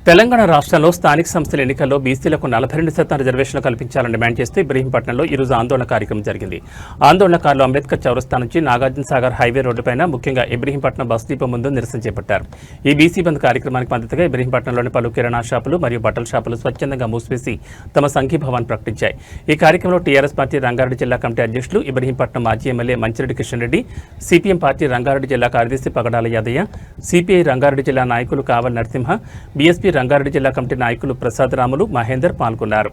తెలంగాణ రాష్ట్రంలో స్థానిక సంస్థల ఎన్నికల్లో బీసీలకు 42% రిజర్వేషన్లు కల్పించాలని డిమాండ్ చేస్తూ ఇబ్రహీంపట్నంలో ఈరోజు ఆందోళన కార్యక్రమం జరిగింది. ఆందోళనకారులు అంబేద్కర్ చౌరస్తా నుంచి నాగార్జున సాగర్ హైవే రోడ్డుపైన ముఖ్యంగా ఇబ్రహీంపట్నం బస్ డిపో ముందు నిరసన చేపట్టారు. ఈ బీసీ బంద్ కార్యక్రమానికి మద్దతుగా ఇబ్రహీంపట్నంలోని పలు కిరాణా షాపులు మరియు బట్టల షాపులు స్వచ్ఛందంగా మూసివేసి తమ సంఘీభావాన్ని ప్రకటించాయి. ఈ కార్యక్రమంలో టీఆర్ఎస్ పార్టీ రంగారెడ్డి జిల్లా కమిటీ అధ్యక్షులు, ఇబ్రహీంపట్నం మాజీ MLA Manchireddy Kishan Reddy, CPM party Rangareddy జిల్లా కార్యదర్శి పగడాల యాదయ్య, సిపిఐ రంగారెడ్డి జిల్లా నాయకులు కావల్ నరసింహ, బీఎస్పీ రంగారెడ్డి జిల్లా కమిటీ నాయకులు ప్రసాద్ రాములు, మహేందర్ పాల్గొన్నారు.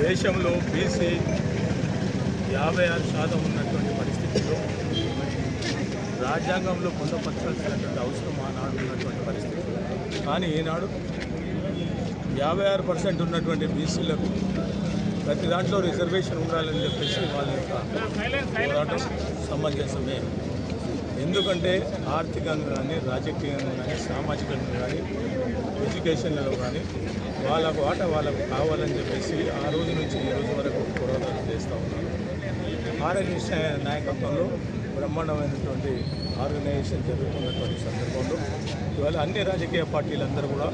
దేశంలో బీసీ 56% ఉన్నటువంటి పరిస్థితుల్లో రాజ్యాంగంలో పొందపరచాల్సినటువంటి అవసరం ఆనాడు ఉన్నటువంటి పరిస్థితి. కానీ ఈనాడు 56% ఉన్నటువంటి బీసీలకు ప్రతి దాంట్లో రిజర్వేషన్ ఉండాలని చెప్పేసి వాళ్ళ యొక్క పోరాటం సమంజసమే. ఎందుకంటే ఆర్థికంగా కానీ, రాజకీయంగా కానీ, సామాజికంగా కానీ, ఎడ్యుకేషన్లో కానీ వాళ్ళకు వాళ్ళకు కావాలని చెప్పేసి ఆ రోజు నుంచి ఈ రోజు వరకు పోరాటాలు చేస్తూ ఉన్నారు. ఆర్ఎస్ఎస్ నాయకత్వంలో బ్రహ్మాండమైనటువంటి ఆర్గనైజేషన్ జరుగుతున్నటువంటి సందర్భంలో ఇవాళ అన్ని రాజకీయ పార్టీలందరూ కూడా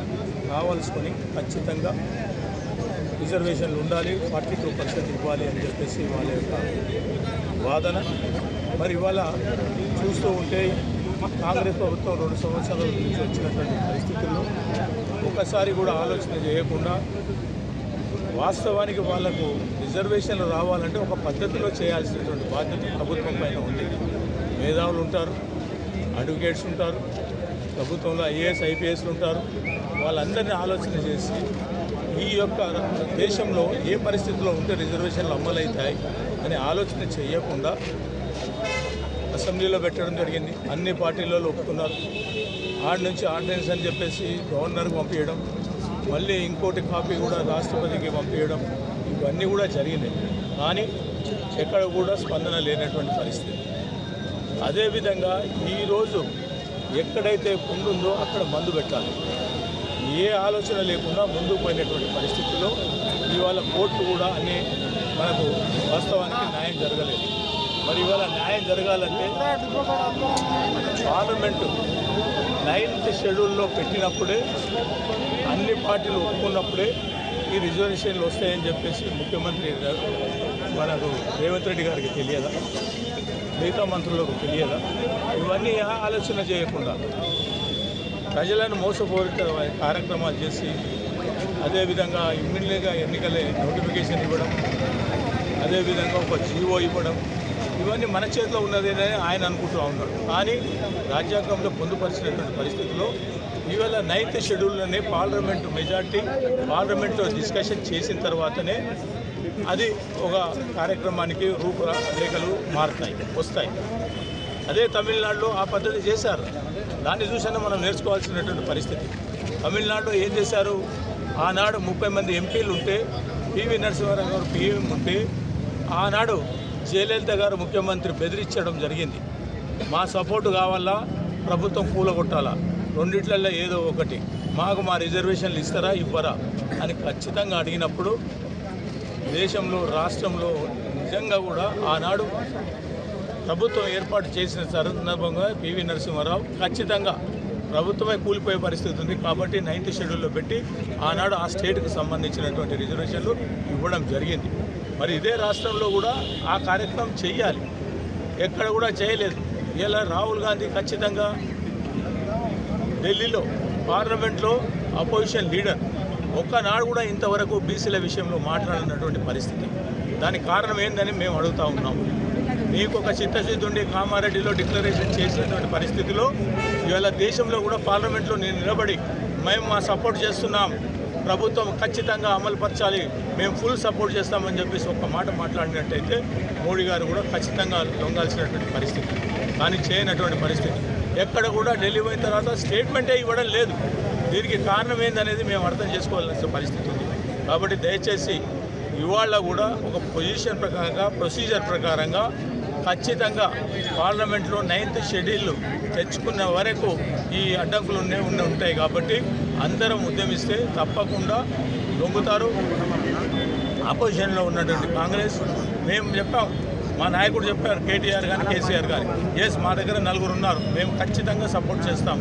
కావాల్సుకొని ఖచ్చితంగా రిజర్వేషన్లు ఉండాలి, 42% ఇవ్వాలి అని చెప్పేసి వాళ్ళ యొక్క వాదన. మరి ఇవాళ చూస్తూ ఉంటే కాంగ్రెస్ ప్రభుత్వం 2 సంవత్సరాల నుంచి వచ్చినటువంటి పరిస్థితుల్లో ఒకసారి కూడా ఆలోచన చేయకుండా వాస్తవానికి వాళ్లకు రిజర్వేషన్లు రావాలంటే ఒక పద్ధతిలో చేయాల్సినటువంటి బాధ్యత ప్రభుత్వం పైన ఉంది. మేధావులు ఉంటారు, అడ్వకేట్స్ ఉంటారు, ప్రభుత్వంలో ఐఏఎస్ ఐపీఎస్లు ఉంటారు. వాళ్ళందరినీ ఆలోచన చేసి ఈ యొక్క దేశంలో ఏ పరిస్థితిలో ఉంటే రిజర్వేషన్లు అమలవుతాయి అనే ఆలోచన చేయకుండా అసెంబ్లీలో పెట్టడం జరిగింది. అన్ని పార్టీలలో ఒప్పుకున్నారు. ఆడ నుంచి ఆర్డినెన్స్ అని చెప్పేసి గవర్నర్కి పంపించడం, మళ్ళీ ఇంకోటి కాపీ కూడా రాష్ట్రపతికి పంపించడం, ఇవన్నీ కూడా జరిగినాయి. కానీ ఎక్కడ కూడా స్పందన లేనటువంటి పరిస్థితి. అదేవిధంగా ఈరోజు ఎక్కడైతే పుండుందో అక్కడ మందు పెట్టాలి, ఏ ఆలోచన లేకుండా ముందుకు పోయినటువంటి పరిస్థితుల్లో ఇవాళ కోర్టు కూడా అన్నీ మనకు వాస్తవానికి న్యాయం జరగలేదు. మరి ఇవాళ న్యాయం జరగాలంటే పార్లమెంటు 9th షెడ్యూల్లో పెట్టినప్పుడే, అన్ని పార్టీలు ఒప్పుకున్నప్పుడే ఈ రిజర్వేషన్లు వస్తాయని చెప్పేసి ముఖ్యమంత్రి మనకు రేవంత్ రెడ్డి గారికి తెలియదా, మిగతా మంత్రులకు తెలియదా? ఇవన్నీ ఆలోచన చేయకుండా ప్రజలను మోసపూరిత కార్యక్రమాలు చేసి అదేవిధంగా ఇమ్మీడియట్గా ఎన్నికల నోటిఫికేషన్ ఇవ్వడం, అదేవిధంగా ఒక జీవో ఇవ్వడం, ఇవన్నీ మన చేతిలో ఉన్నదేనని ఆయన అనుకుంటూ ఉన్నాడు. కానీ రాజ్యాంగంలో పొందుపరిచినటువంటి పరిస్థితుల్లో ఇవాళ 9th షెడ్యూల్లోనే పార్లమెంటు మెజార్టీ పార్లమెంట్లో డిస్కషన్ చేసిన తర్వాతనే అది ఒక కార్యక్రమానికి రూపురేఖలు వస్తాయి. అదే తమిళనాడులో ఆ పద్ధతి చేశారు. దాన్ని చూసినా మనం నేర్చుకోవాల్సినటువంటి పరిస్థితి. తమిళనాడులో ఏం చేశారు? ఆనాడు 30 మంది ఎంపీలు ఉంటే, పివి నరసింహారావు గారు పీఎం ఉంటే, ఆనాడు జయలలిత గారు ముఖ్యమంత్రి బెదిరించడం జరిగింది. మా సపోర్టు కావాలా, ప్రభుత్వం కూలగొట్టాలా, రెండిట్లలో ఏదో ఒకటి, మాకు మా రిజర్వేషన్లు ఇస్తారా ఇవ్వరా అని ఖచ్చితంగా అడిగినప్పుడు దేశంలో రాష్ట్రంలో నిజంగా కూడా ఆనాడు ప్రభుత్వం ఏర్పాటు చేసిన సందర్భంగా పివి నరసింహారావు ఖచ్చితంగా ప్రభుత్వమే కూలిపోయే పరిస్థితి ఉంది కాబట్టి 9th షెడ్యూల్లో పెట్టి ఆనాడు ఆ స్టేట్కి సంబంధించినటువంటి రిజర్వేషన్లు ఇవ్వడం జరిగింది. మరి ఇదే రాష్ట్రంలో కూడా ఆ కార్యక్రమం చేయాలి, ఎక్కడ కూడా చేయలేదు. ఇలా రాహుల్ గాంధీ ఖచ్చితంగా ఢిల్లీలో పార్లమెంట్లో అపోజిషన్ లీడర్ ఒక్కనాడు కూడా ఇంతవరకు బీసీల విషయంలో మాట్లాడినటువంటి పరిస్థితి. దానికి కారణం ఏందని మేము అడుగుతూ ఉన్నాము. నీకు ఒక చిత్తశుద్ధి ఉండి కామారెడ్డిలో డిక్లరేషన్ చేసినటువంటి పరిస్థితిలో ఇవాళ దేశంలో కూడా పార్లమెంట్లో నేను నిలబడి మేము మా సపోర్ట్ చేస్తున్నాం, ప్రభుత్వం ఖచ్చితంగా అమలుపరచాలి, మేము ఫుల్ సపోర్ట్ చేస్తామని చెప్పేసి ఒక్క మాట మాట్లాడినట్టయితే మోడీ గారు కూడా ఖచ్చితంగా లొంగాల్సినటువంటి పరిస్థితి, కానీ చేయనటువంటి పరిస్థితి. ఎక్కడ కూడా ఢిల్లీ పోయిన తర్వాత స్టేట్మెంటే ఇవ్వడం లేదు. దీనికి కారణం ఏందనేది మేము అర్థం చేసుకోవాల్సిన పరిస్థితి ఉంది. కాబట్టి దయచేసి ఇవాళ కూడా ఒక పొజిషన్ ప్రకారంగా, ప్రొసీజర్ ప్రకారంగా ఖచ్చితంగా పార్లమెంట్లో 9th షెడ్యూల్ తెచ్చుకున్న వరకు ఈ అడ్డంకులు ఉంటాయి. కాబట్టి అందరం ఉద్యమిస్తే తప్పకుండా లొంగుతారు. ఆపోజిషన్లో ఉన్నటువంటి కాంగ్రెస్ మేము చెప్పాం, మా నాయకుడు చెప్పారు, కేటీఆర్ కానీ కేసీఆర్ కానీ, ఎస్ మా దగ్గర 4 ఉన్నారు, మేము ఖచ్చితంగా సపోర్ట్ చేస్తాం.